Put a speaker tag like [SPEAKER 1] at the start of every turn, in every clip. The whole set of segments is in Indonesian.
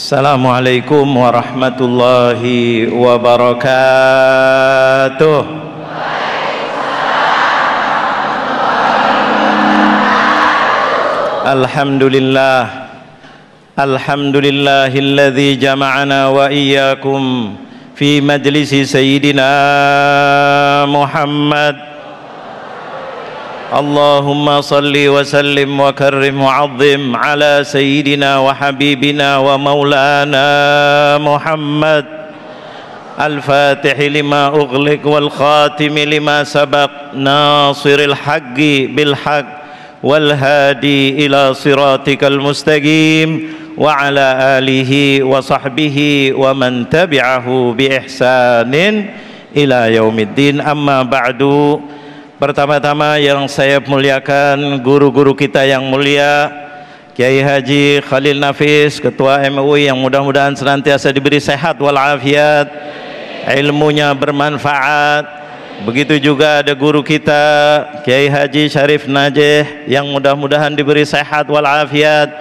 [SPEAKER 1] Assalamualaikum warahmatullahi wabarakatuh. Alhamdulillah, alhamdulillahilladzi jama'ana wa iyyakum fi majlisi sayyidina Muhammad. Allahumma salli wa sallim wa karrim wa azim ala sayyidina wa habibina wa maulana Muhammad al-fatih lima ughliq wal khatim lima sabaq nasiril haqqi bil haqq wal hadi ila siratikal mustaqim wa ala alihi wa sahbihi wa man tabi'ahu bi ihsanin ila yaumiddin. Amma ba'du. Pertama-tama yang saya muliakan guru-guru kita yang mulia, Kiai Haji Khalil Nafis, Ketua MUI, yang mudah-mudahan senantiasa diberi sehat walafiat, ilmunya bermanfaat. Begitu juga ada guru kita Kiai Haji Syarif Najih, yang mudah-mudahan diberi sehat walafiat,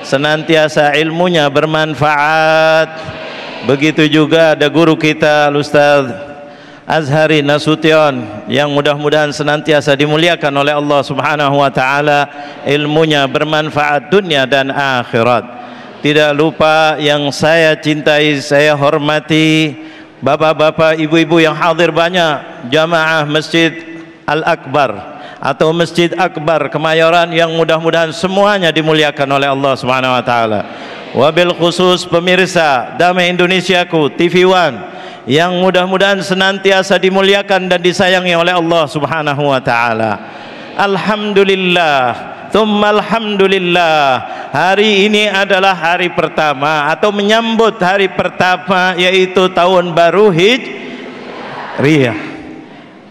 [SPEAKER 1] senantiasa ilmunya bermanfaat. Begitu juga ada guru kita Ustaz Azhari Nasution, yang mudah-mudahan senantiasa dimuliakan oleh Allah Subhanahu wa taala, ilmunya bermanfaat dunia dan akhirat. Tidak lupa yang saya cintai, saya hormati bapak-bapak, ibu-ibu yang hadir banyak, jamaah Masjid Al-Akbar atau Masjid Akbar Kemayoran, yang mudah-mudahan semuanya dimuliakan oleh Allah Subhanahu wa taala. Wabil khusus pemirsa Damai Indonesiaku TV One, yang mudah-mudahan senantiasa dimuliakan dan disayangi oleh Allah Subhanahu wa taala. Alhamdulillah, tsumma alhamdulillah. Hari ini adalah hari pertama atau menyambut hari pertama, yaitu tahun baru Hijriah,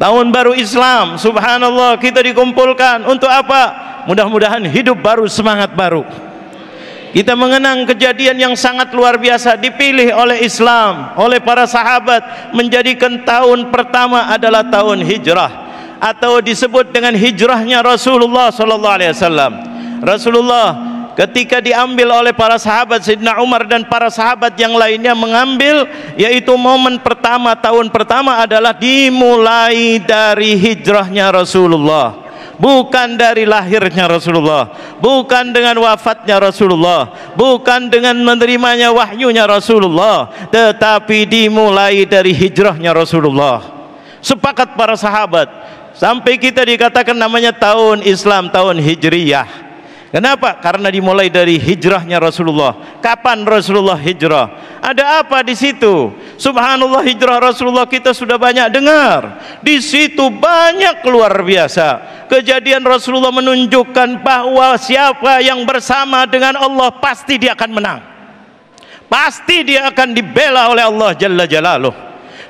[SPEAKER 1] tahun baru Islam. Subhanallah, kita dikumpulkan untuk apa? Mudah-mudahan hidup baru, semangat baru. Kita mengenang kejadian yang sangat luar biasa, dipilih oleh Islam, oleh para sahabat, menjadikan tahun pertama adalah tahun hijrah, atau disebut dengan hijrahnya Rasulullah sallallahu alaihi wasallam. Rasulullah ketika diambil oleh para sahabat, Sayyidina Umar dan para sahabat yang lainnya mengambil, yaitu momen pertama, tahun pertama adalah dimulai dari hijrahnya Rasulullah, bukan dari lahirnya Rasulullah, bukan dengan wafatnya Rasulullah, bukan dengan menerimanya wahyunya Rasulullah, tetapi dimulai dari hijrahnya Rasulullah. Sepakat para sahabat, sampai kita dikatakan namanya tahun Islam, tahun Hijriyah. Kenapa? Karena dimulai dari hijrahnya Rasulullah. Kapan Rasulullah hijrah? Ada apa di situ? Subhanallah, hijrah Rasulullah kita sudah banyak dengar. Di situ banyak luar biasa kejadian. Rasulullah menunjukkan bahwa siapa yang bersama dengan Allah pasti dia akan menang. Pasti dia akan dibela oleh Allah Jalla Jalaluh.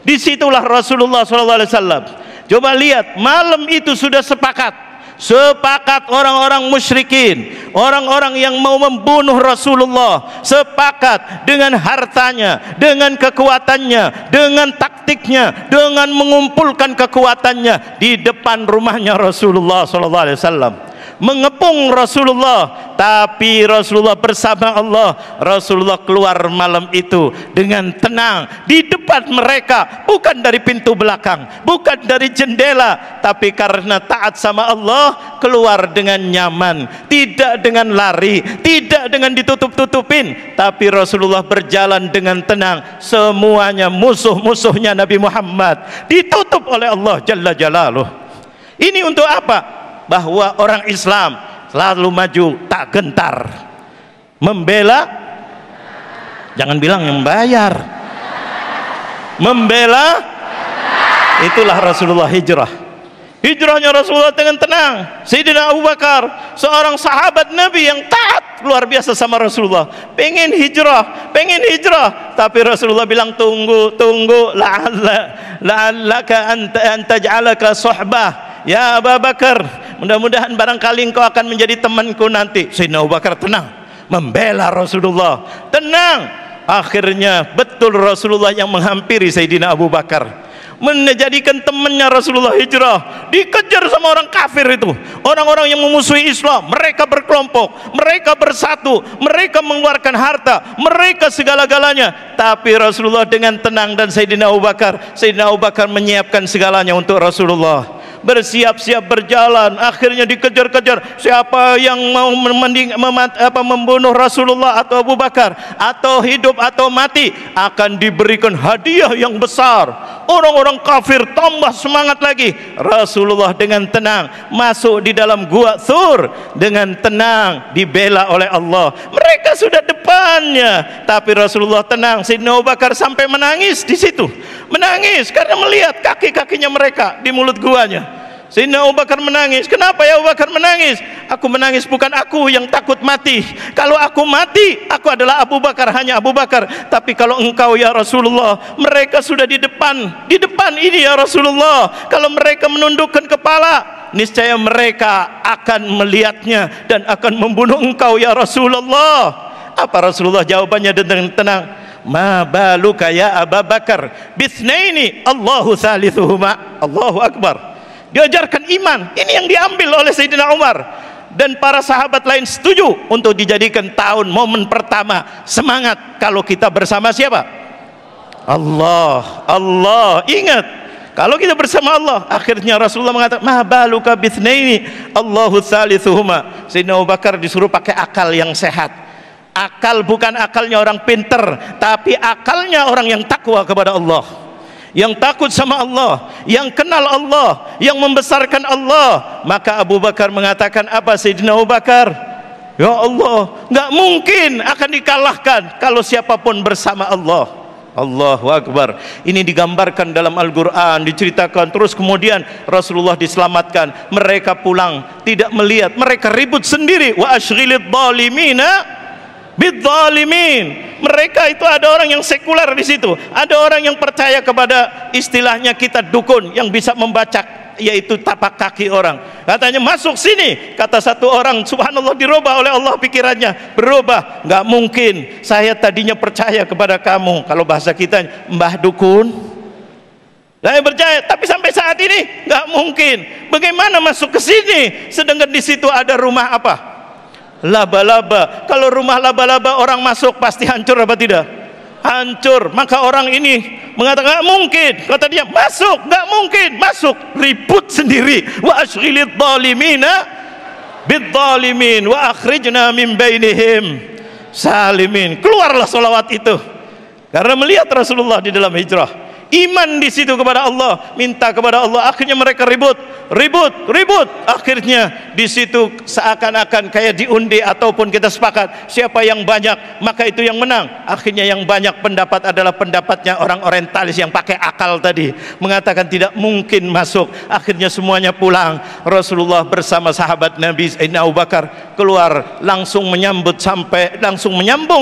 [SPEAKER 1] Disitulah Rasulullah SAW. Coba lihat, malam itu sudah sepakat orang-orang musyrikin, orang-orang yang mau membunuh Rasulullah, sepakat dengan hartanya, dengan kekuatannya, dengan taktiknya, dengan mengumpulkan kekuatannya di depan rumahnya Rasulullah SAW, mengepung Rasulullah. Tapi Rasulullah bersama Allah, Rasulullah keluar malam itu dengan tenang di depan mereka, bukan dari pintu belakang, bukan dari jendela, tapi karena taat sama Allah keluar dengan nyaman, tidak dengan lari, tidak dengan ditutup-tutupin, tapi Rasulullah berjalan dengan tenang. Semuanya musuh-musuhnya Nabi Muhammad ditutup oleh Allah Jalla Jalaluh. Ini untuk apa? Bahwa orang Islam selalu maju, tak gentar, membela, jangan bilang membayar, membela. Itulah Rasulullah hijrah. Hijrahnya Rasulullah dengan tenang. Sayyidina Abu Bakar, seorang sahabat Nabi yang taat luar biasa sama Rasulullah, pengen hijrah, tapi Rasulullah bilang tunggu, la'allaka an taj'alaka suhbah ya Abu Bakar, mudah-mudahan barangkali engkau akan menjadi temanku nanti. Sayyidina Abu Bakar tenang, membela Rasulullah, tenang. Akhirnya betul Rasulullah yang menghampiri Sayyidina Abu Bakar. menjadikan temannya Rasulullah hijrah, dikejar sama orang kafir itu, orang-orang yang memusuhi Islam. Mereka berkelompok, mereka bersatu, mereka mengeluarkan harta, mereka segala-galanya. Tapi Rasulullah dengan tenang, dan Sayyidina Abu Bakar menyiapkan segalanya untuk Rasulullah. Bersiap-siap berjalan, akhirnya dikejar-kejar. Siapa yang mau membunuh Rasulullah atau Abu Bakar, atau hidup atau mati, akan diberikan hadiah yang besar. Orang-orang kafir tambah semangat lagi. Rasulullah dengan tenang masuk di dalam gua Tsur, dengan tenang dibela oleh Allah. Mereka sudah depannya, tapi Rasulullah tenang. Sayyidina Abu Bakar sampai menangis di situ, menangis karena melihat kaki-kakinya mereka di mulut guanya. Sayyidina Abu Bakar menangis. Kenapa ya Abu Bakar menangis? Aku menangis bukan aku yang takut mati. Kalau aku mati, aku adalah Abu Bakar, hanya Abu Bakar. Tapi kalau engkau ya Rasulullah, mereka sudah di depan ini ya Rasulullah. Kalau mereka menundukkan kepala, niscaya mereka akan melihatnya dan akan membunuh engkau ya Rasulullah. Apa Rasulullah jawabannya dengan tenang? Ma baluka ya Abu Bakar bitsnaini Allahu thalithuhuma. Allahu Akbar. Diajarkan iman. Ini yang diambil oleh Sayyidina Umar, dan para sahabat lain setuju untuk dijadikan tahun momen pertama semangat. Kalau kita bersama siapa? Allah. Allah. Ingat, kalau kita bersama Allah. Akhirnya Rasulullah mengatakan, ma baluka bitsnaini Allahu thalithuhuma. Sayyidina Abu Bakar disuruh pakai akal yang sehat. Akal bukan akalnya orang pinter, tapi akalnya orang yang takwa kepada Allah, yang takut sama Allah, yang kenal Allah, yang membesarkan Allah. Maka Abu Bakar mengatakan apa? Sayyidina Abu Bakar, ya Allah, nggak mungkin akan dikalahkan kalau siapapun bersama Allah. Allahu Akbar. Ini digambarkan dalam Al-Quran, diceritakan. Terus kemudian Rasulullah diselamatkan. Mereka pulang tidak melihat, mereka ribut sendiri. Wa ashghilid dhalimina bidzalimin. Mereka itu ada orang yang sekuler di situ, ada orang yang percaya kepada istilahnya kita dukun yang bisa membacak, yaitu tapak kaki orang. Katanya masuk sini, kata satu orang, subhanallah, dirubah oleh Allah pikirannya, berubah. Nggak mungkin, saya tadinya percaya kepada kamu. Kalau bahasa kita, mbah dukun, saya percaya, tapi sampai saat ini nggak mungkin. Bagaimana masuk ke sini, sedangkan di situ ada rumah apa? Laba-laba. Kalau rumah laba-laba orang masuk pasti hancur apa tidak? Hancur. Maka orang ini mengatakan nggak mungkin. Kata dia, masuk, nggak mungkin masuk. Ribut sendiri. Wa ashghilid dhalimina bidzalimin wa akhrijna min bainihim salimin. Keluarlah solawat itu karena melihat Rasulullah di dalam hijrah. Iman di situ kepada Allah, minta kepada Allah. Akhirnya mereka ribut. Akhirnya di situ seakan-akan kayak diundi ataupun kita sepakat siapa yang banyak maka itu yang menang. Akhirnya yang banyak pendapat adalah pendapatnya orang orientalis yang pakai akal tadi, mengatakan tidak mungkin masuk. Akhirnya semuanya pulang. Rasulullah bersama sahabat Nabi Sayyidina Abu Bakar keluar, langsung menyambung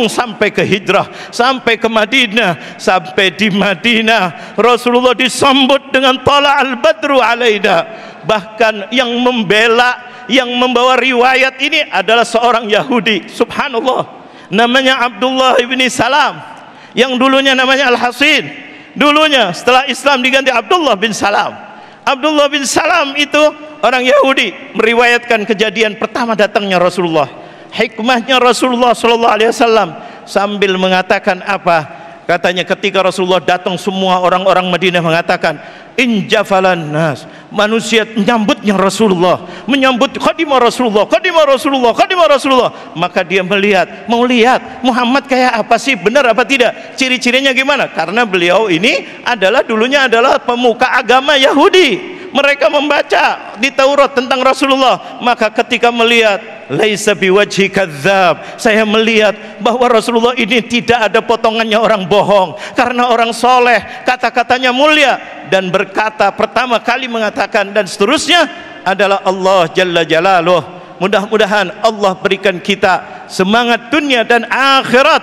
[SPEAKER 1] sampai ke hijrah, sampai ke Madinah. Sampai di Madinah Rasulullah disambut dengan tala al-badru alaina. Bahkan yang membela, yang membawa riwayat ini adalah seorang Yahudi, subhanallah, namanya Abdullah ibn Salam, yang dulunya namanya Al-Hasin. Dulunya setelah Islam diganti Abdullah bin Salam. Abdullah bin Salam itu orang Yahudi, meriwayatkan kejadian pertama datangnya Rasulullah. Hikmahnya Rasulullah SAW sambil mengatakan apa? Katanya ketika Rasulullah datang, semua orang-orang Madinah mengatakan injafalan nas, manusia menyambutnya Rasulullah, menyambut khadimah Rasulullah. Maka dia mau lihat Muhammad kayak apa sih, benar apa tidak, ciri-cirinya gimana. Karena beliau ini dulunya adalah pemuka agama Yahudi. Mereka membaca di Taurat tentang Rasulullah. Maka ketika melihat laisa biwajhi kadzab, saya melihat bahwa Rasulullah ini tidak ada potongannya orang bohong, karena orang soleh, kata-katanya mulia, dan berkata pertama kali mengatakan dan seterusnya adalah Allah Jalla Jalaluh. Mudah-mudahan Allah berikan kita semangat dunia dan akhirat,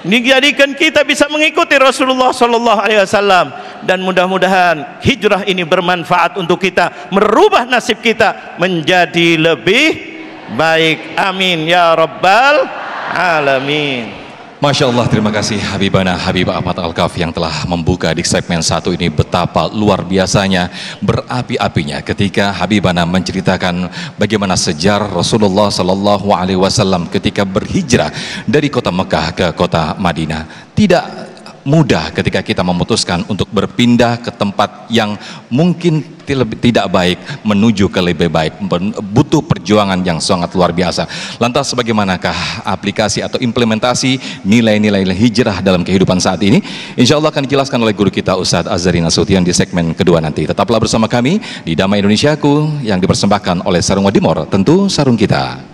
[SPEAKER 1] dijadikan kita bisa mengikuti Rasulullah SAW, dan mudah-mudahan hijrah ini bermanfaat untuk kita, merubah nasib kita menjadi lebih baik. Amin ya rabbal alamin.
[SPEAKER 2] Masya Allah, terima kasih Habibana Habib Ahmad Al-Kaf yang telah membuka di segmen 1 ini betapa luar biasanya, berapi-apinya ketika Habibana menceritakan bagaimana sejarah Rasulullah Sallallahu Alaihi Wasallam ketika berhijrah dari kota Mekah ke kota Madinah. Tidak mudah ketika kita memutuskan untuk berpindah ke tempat yang mungkin tidak baik menuju ke lebih baik, butuh perjuangan yang sangat luar biasa. Lantas bagaimanakah aplikasi atau implementasi nilai-nilai hijrah dalam kehidupan saat ini? Insya Allah akan dijelaskan oleh guru kita Ustadz Azhari Nasution di segmen kedua nanti. Tetaplah bersama kami di Damai Indonesiaku yang dipersembahkan oleh Sarung Wadimor, tentu sarung kita.